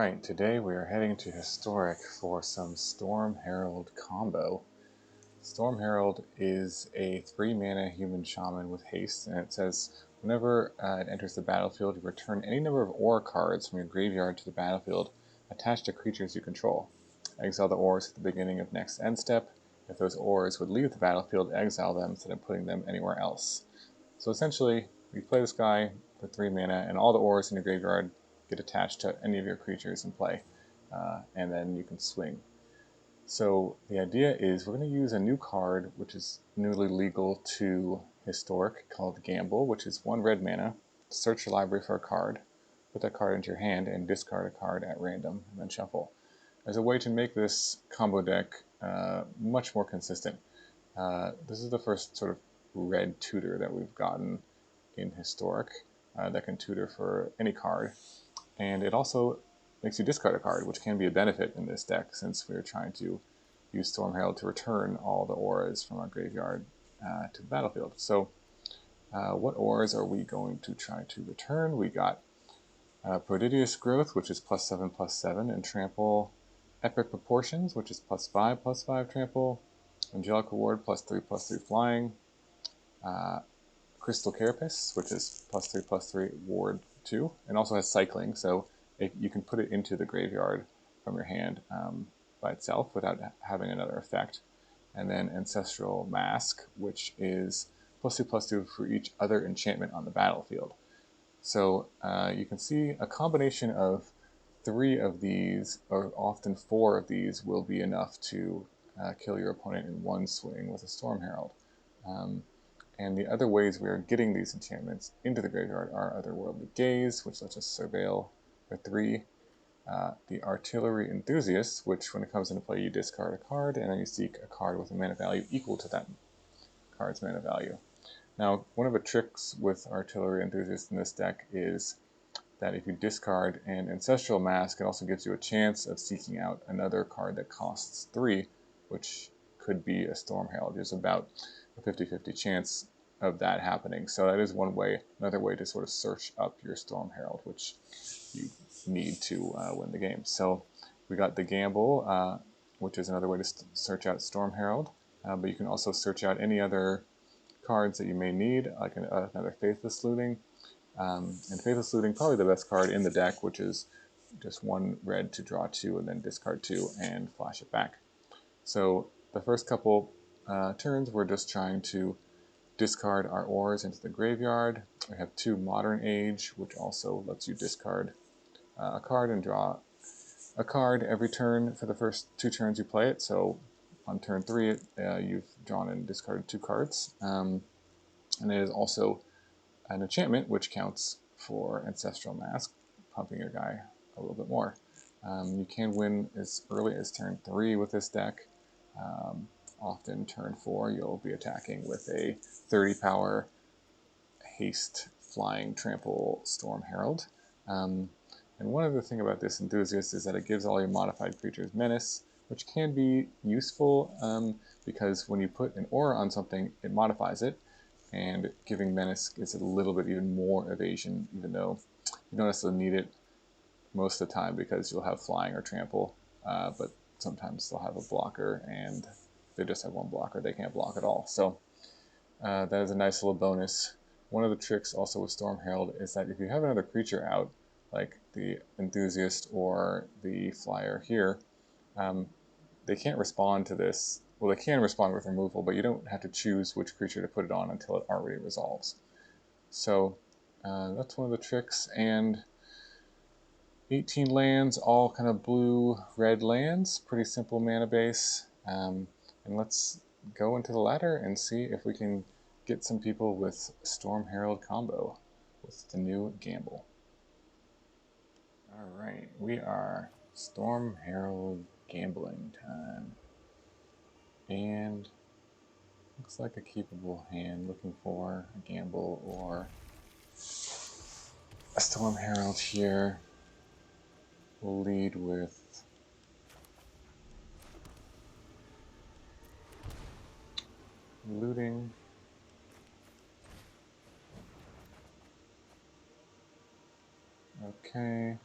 Alright, today we are heading to Historic for some Storm Herald combo. Storm Herald is a 3-mana human shaman with haste, and it says whenever it enters the battlefield, you return any number of aura cards from your graveyard to the battlefield attached to creatures you control. Exile the auras at the beginning of next end step. If those auras would leave the battlefield, exile them instead of putting them anywhere else. So essentially, you play this guy for 3 mana, and all the auras in your graveyard get attached to any of your creatures in play, and then you can swing. So the idea is we're going to use a new card, which is newly legal to Historic, called Gamble, which is 1 red mana. Search your library for a card, put that card into your hand, and discard a card at random, and then shuffle. As a way to make this combo deck much more consistent. This is the first sort of red tutor that we've gotten in Historic that can tutor for any card. And it also makes you discard a card, which can be a benefit in this deck since we're trying to use Storm Herald to return all the auras from our graveyard to the battlefield. So what auras are we going to try to return? We got Prodigious Growth, which is +7/+7 and trample. Epic Proportions, which is +5/+5 trample. Angelic Reward, +3/+3 flying. Crystal Carapace, which is +3/+3 ward 2, and also has cycling, so you can put it into the graveyard from your hand by itself without having another effect. And then Ancestral Mask, which is +2/+2 for each other enchantment on the battlefield. So you can see a combination of 3 of these, or often 4 of these, will be enough to kill your opponent in one swing with a Storm Herald. And the other ways we are getting these enchantments into the graveyard are Otherworldly Gaze, which lets us surveil for 3. The Artillery Enthusiast, which when it comes into play you discard a card, and then you seek a card with a mana value equal to that card's mana value. Now, one of the tricks with Artillery Enthusiast in this deck is that if you discard an Ancestral Mask, it also gives you a chance of seeking out another card that costs 3, which could be a Storm Herald. There's about a 50-50 chance of that happening. So that is one way, another way to sort of search up your Storm Herald, which you need to win the game. So we got the Gamble, which is another way to search out Storm Herald, but you can also search out any other cards that you may need, like another Faithless Looting. And Faithless Looting, probably the best card in the deck, which is just 1 red to draw 2 and then discard 2 and flash it back. So the first couple turns, we're just trying to discard our auras into the graveyard. We have 2 Modern Age, which also lets you discard a card and draw a card every turn for the first 2 turns you play it. So on turn 3, you've drawn and discarded 2 cards. And it is also an enchantment, which counts for Ancestral Mask, pumping your guy a little bit more. You can win as early as turn 3 with this deck. Often turn 4 you'll be attacking with a 30 power haste flying trample Storm Herald. And one other thing about this Enthusiast is that it gives all your modified creatures menace, which can be useful because when you put an aura on something, it modifies it, and giving menace gives it a little bit even more evasion, even though you don't necessarily need it most of the time because you'll have flying or trample, but sometimes they'll have a blocker, and if they just have 1 blocker, they can't block at all. So that is a nice little bonus. One of the tricks also with Storm Herald is that if you have another creature out, like the Enthusiast or the Flyer here, they can't respond to this. Well, they can respond with removal, but you don't have to choose which creature to put it on until it already resolves. So that's one of the tricks. And 18 lands, all kind of blue-red lands, pretty simple mana base. And let's go into the ladder and see if we can get some people with Storm Herald combo with the new Gamble. Alright, we are Storm Herald gambling time. And looks like a keepable hand, looking for a Gamble or a Storm Herald here. We'll lead with looting. Okay.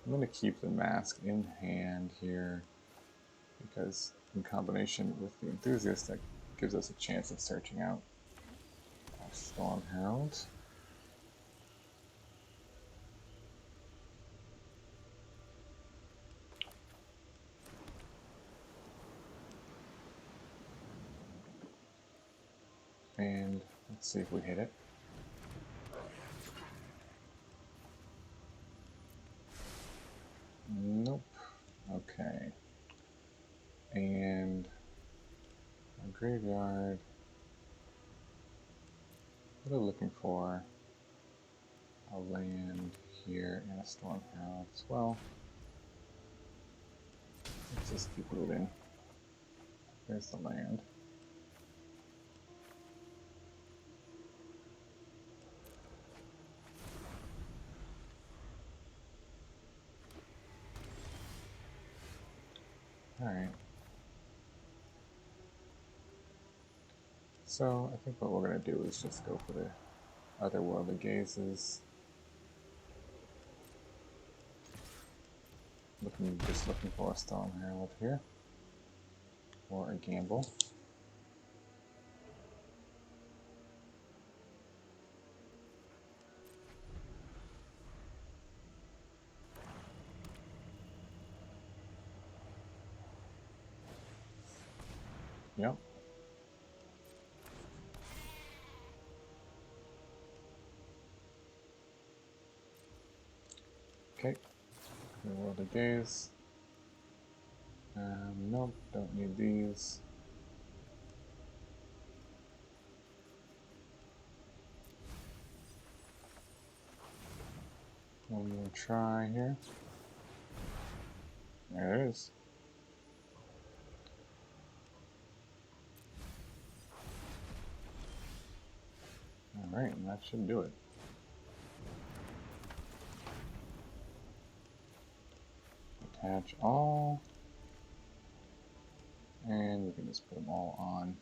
I'm going to keep the mask in hand here because in combination with the Enthusiast, that gives us a chance of searching out our Storm Herald. And let's see if we hit it. Nope. Okay. And our graveyard, what are we looking for? A land here and a Storm Herald as well. Let's just keep looting. There's the land. Alright. So I think what we're going to do is just go for the Otherworldly Gazes. Just looking for a Storm Herald here. Or a gamble. Yep. Okay. Otherworldly Gaze. Nope, don't need these. One more try here. There it is. Alright, and that should do it. Attach all. And we can just put them all on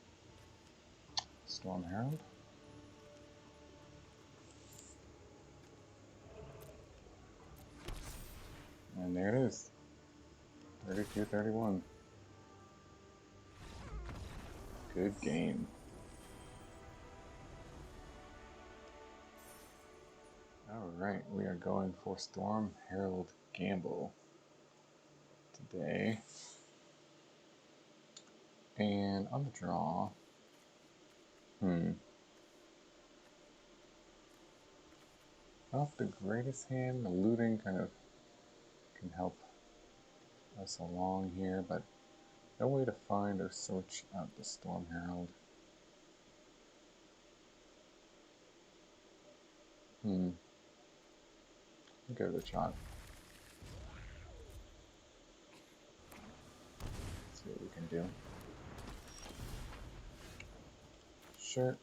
Storm Herald. And there it is. 32-31. Good game. Alright, we are going for Storm Herald Gamble today. And on the draw, not the greatest hand. The looting kind of can help us along here, but no way to find or search out the Storm Herald. I'll give it a shot. See what we can do. Sure.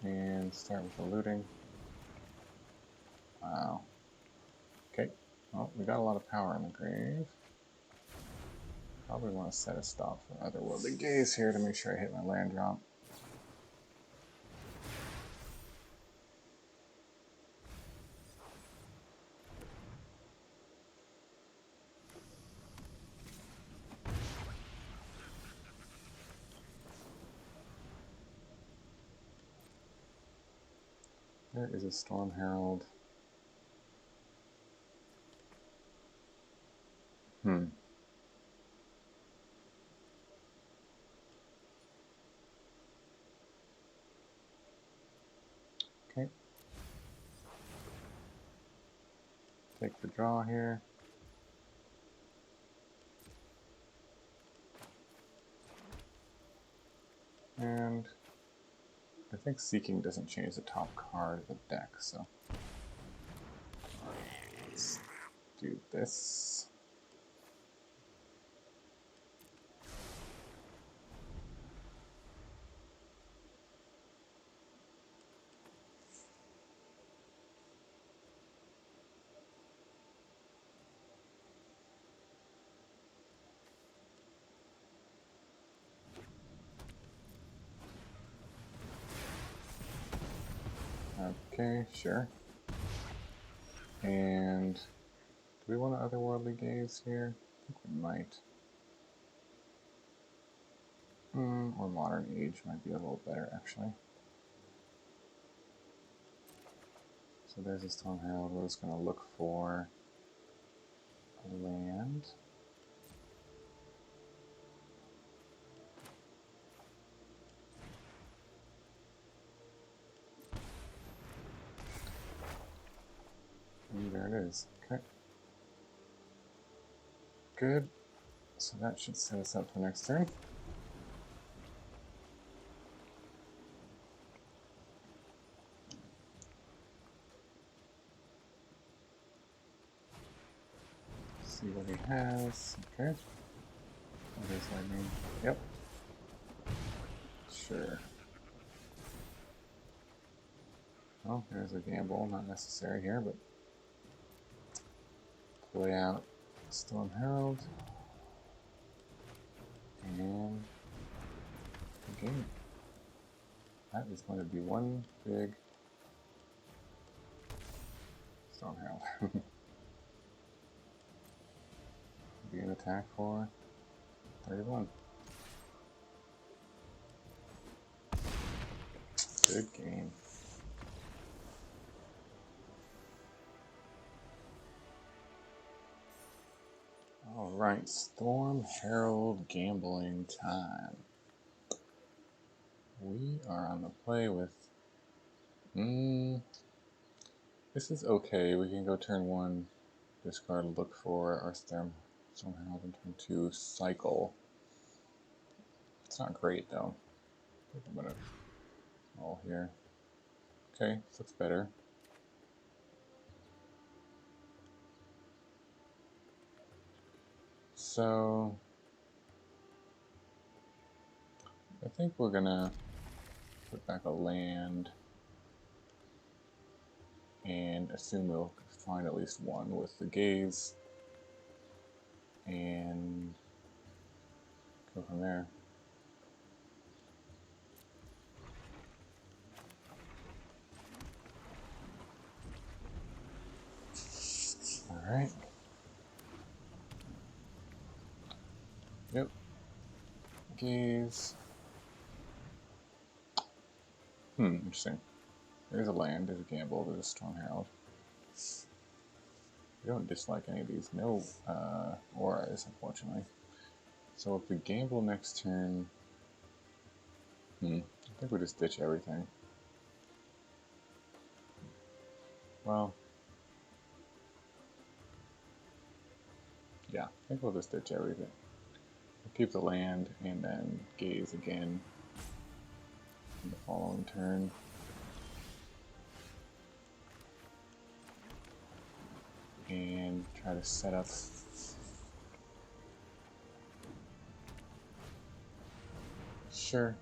And start with the looting. Wow. Okay. Well, we got a lot of power in the grave. Probably want to set a stop for Otherworldly Gaze here to make sure I hit my land drop. There is a Storm Herald. Okay. Take the draw here. And I think Seeking doesn't change the top card of the deck, so let's do this. Okay, sure. And do we want an Otherworldly Gaze here? I think we might. Or Modern Age might be a little better, actually. So there's a Storm Herald. We're just going to look for a land. And there it is. Okay. Good. So that should set us up for next turn. See what he has. Okay. Oh, there's lightning. Yep. Sure. Well, there's a gamble. Not necessary here, but play out Storm Herald. And the game. That is going to be one big Storm Herald. Be an attack for 31. Good game. Alright, Storm Herald gambling time. We are on the play with... this is okay. We can go turn 1, discard, look for our Storm Herald, and turn 2, cycle. It's not great though. I think I'm gonna roll here. Okay, this looks better. So I think we're gonna put back a land and assume we'll find at least one with the gaze and go from there. Alright. Yep. Gaze. Interesting. There's a land, there's a gamble, there's a Storm Herald. We don't dislike any of these. No auras, unfortunately. So if we gamble next turn... I think we just ditch everything. Well... yeah, I think we'll just ditch everything. We'll keep the land and then gaze again in the following turn. And try to set up sure.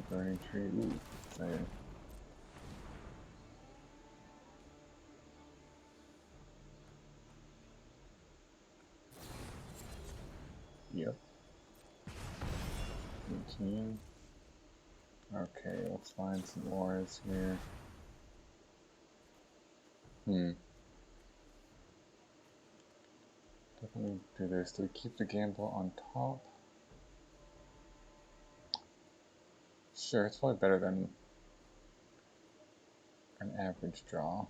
Burning tree. Ooh, exciting. Yep. 18. Okay, let's find some auras here. Definitely do this. Do we keep the gamble on top? Sure, it's probably better than an average draw.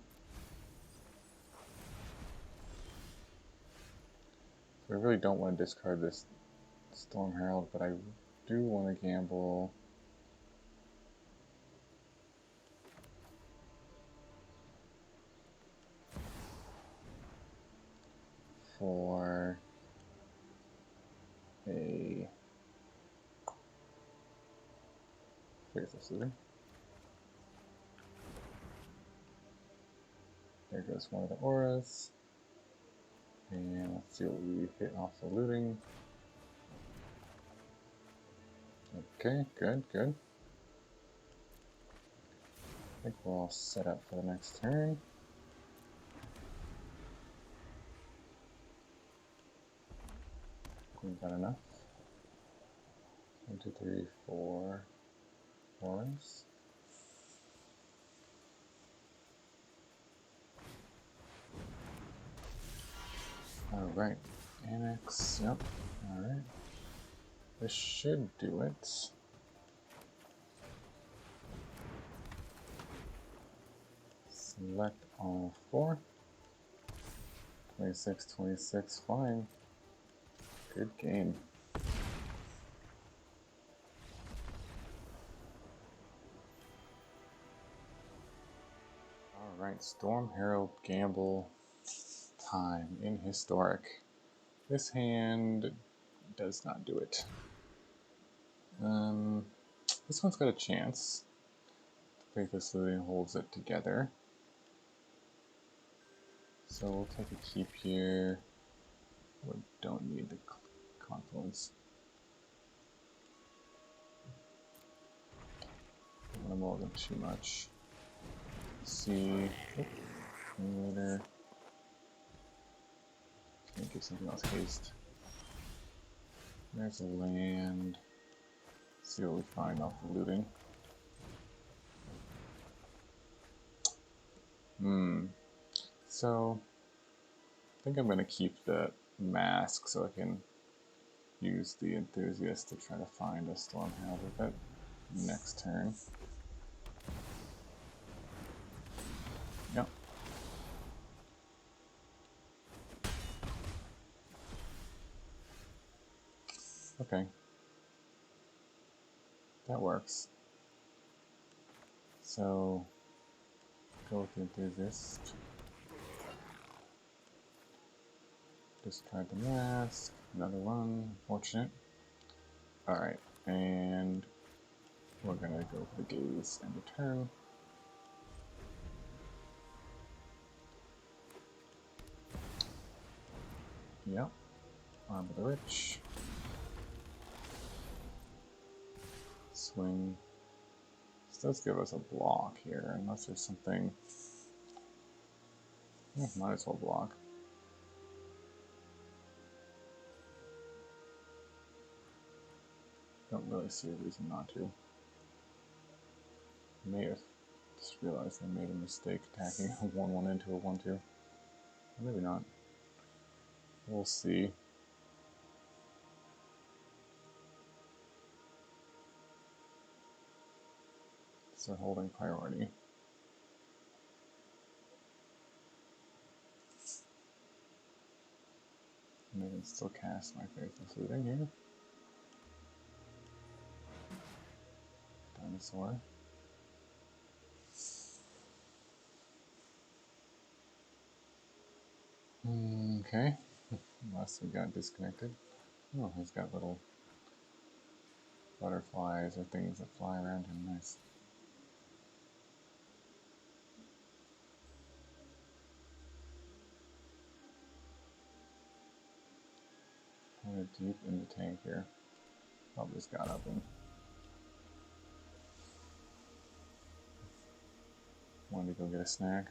So I really don't want to discard this Storm Herald, but I do want to gamble for a Faithless Looting. There goes one of the auras. And let's see what we hit off the looting. Okay, good. I think we're all set up for the next turn. We've got enough. 1, 2, 3, 4. 4s. Alright, Annex, yep, alright. This should do it. Select all 4. 26, 26, fine. Good game. Alright, Storm Herald gamble time in Historic. This hand does not do it. This one's got a chance. Faithless Looting holds it together. So we'll take a keep here. We don't need the Confluence. Don't want to mulligan too much. See. Later. Can't give something else haste. There's a land. See what we find off the looting. So I think I'm going to keep the mask so I can use the Enthusiast to try to find a Storm Herald with it next turn. Yep. Okay. That works. So go with the Enthusiast. Discard the mask. Another one. Unfortunate. Alright, and we're gonna go for the gaze and return. Yep. Arm of the Rich. Swing. This does give us a block here, unless there's something. Yeah, might as well block. Don't really see a reason not to. May have just realized I made a mistake attacking a 1-1 into a 1-2. Maybe not. We'll see. So holding priority. And I can still cast my Faithless Looting here. Dinosaur. Okay. Unless we got disconnected. Oh, he's got little butterflies or things that fly around him. Nice. Kind of deep in the tank here. Probably just got up and wanted to go get a snack.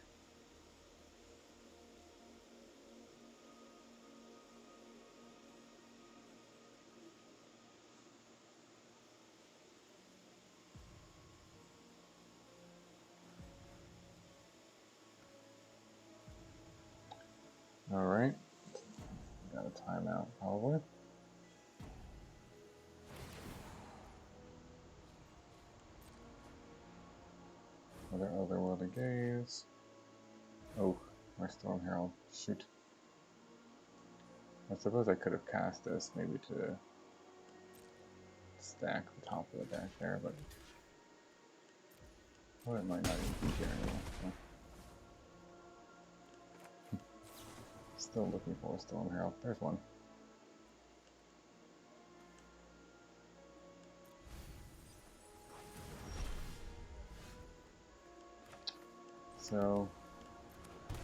Alright. Got a timeout probably. Otherworldly Gaze. Oh, my Storm Herald. Shoot. I suppose I could have cast this maybe to stack the top of the deck there, but well, it might not even be here anymore. So. Still looking for a Storm Herald. There's one. So,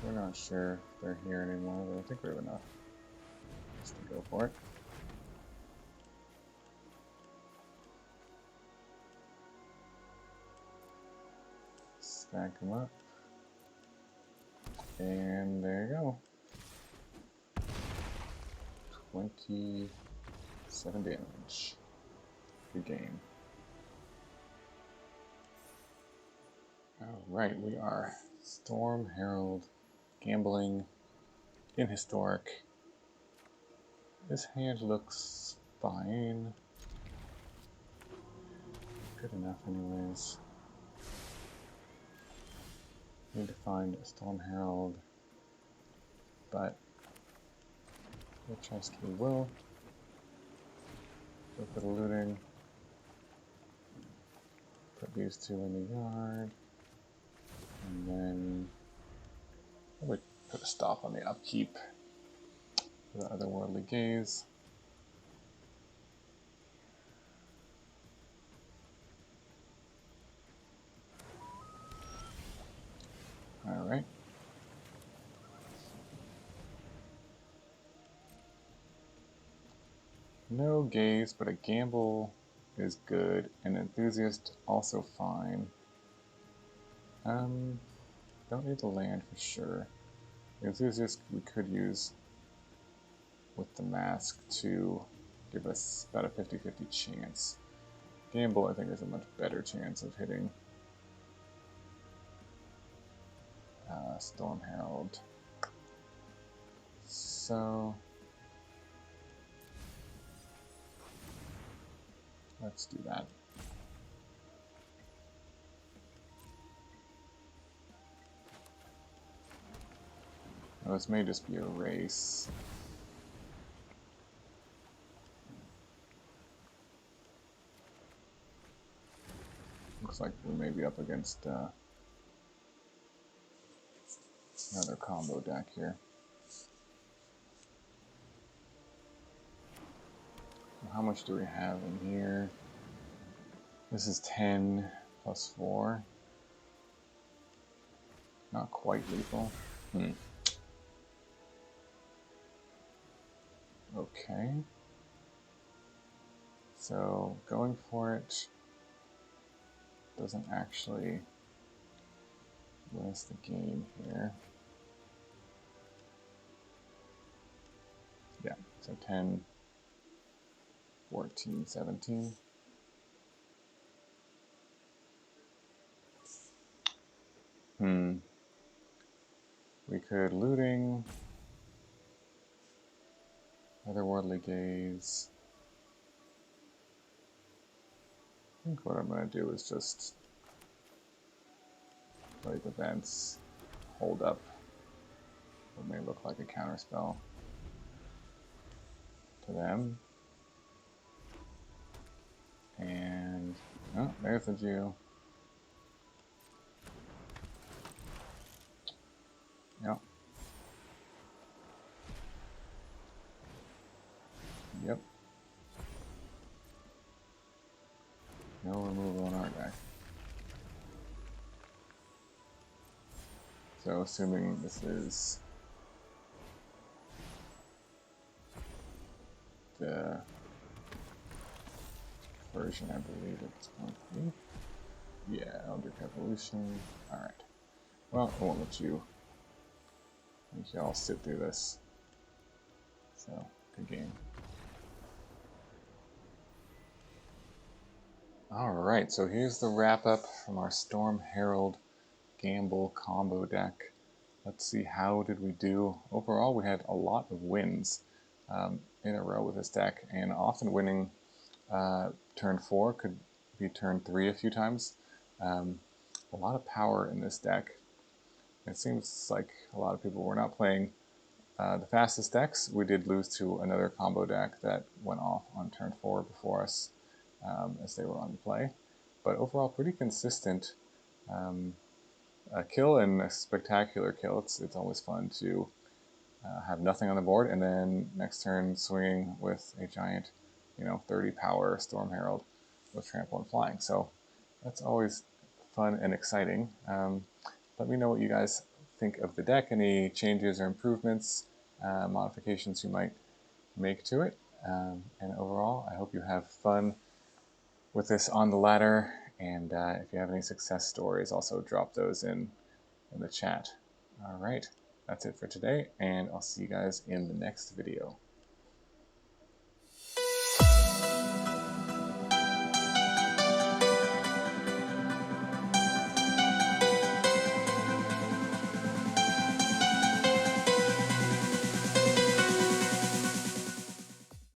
we're not sure if they're here anymore, but I think we have enough just to go for it. Stack them up. And there you go. 27 damage. Good game. Alright, we are Storm Herald, gambling in Historic. This hand looks fine. Good enough anyways. Need to find a Storm Herald, but we'll trust we will. Go for the looting. Put these two in the yard. And then probably put a stop on the upkeep for the Otherworldly Gaze. Alright. No gaze, but a gamble is good. An enthusiast also fine. Don't need the land for sure. The enthusiast we could use with the mask to give us about a 50-50 chance. Gamble, I think, is a much better chance of hitting Storm Herald. So let's do that. Now, this may just be a race. Looks like we may be up against another combo deck here. How much do we have in here? This is 10 plus 4. Not quite lethal. Okay. So going for it doesn't actually win us the game here. Yeah, so 10, 14, 17. We could looting, Otherworldly Gaze. I think what I'm going to do is just play events, hold up what may look like a counterspell to them. And, oh, there's the Jew. Yep. Yep. No removal on our guy. So assuming this is the version I believe it's going to be. Yeah, Eldritch Evolution. Alright. Well, I won't let you all sit through this. So, good game. Alright, so here's the wrap up from our Storm Herald Gamble combo deck. Let's see, how did we do? Overall, we had a lot of wins in a row with this deck, and often winning turn 4, could be turn 3 a few times. A lot of power in this deck. It seems like a lot of people were not playing the fastest decks. We did lose to another combo deck that went off on turn 4 before us as they were on play. But overall, pretty consistent kill, and a spectacular kill. It's always fun to have nothing on the board, and then next turn swinging with a giant, 30 power Storm Herald with trample and flying. So that's always fun and exciting. Let me know what you guys think of the deck, any changes or improvements, modifications you might make to it. And overall, I hope you have fun with this on the ladder, and if you have any success stories, also drop those in the chat. All right, that's it for today, and I'll see you guys in the next video.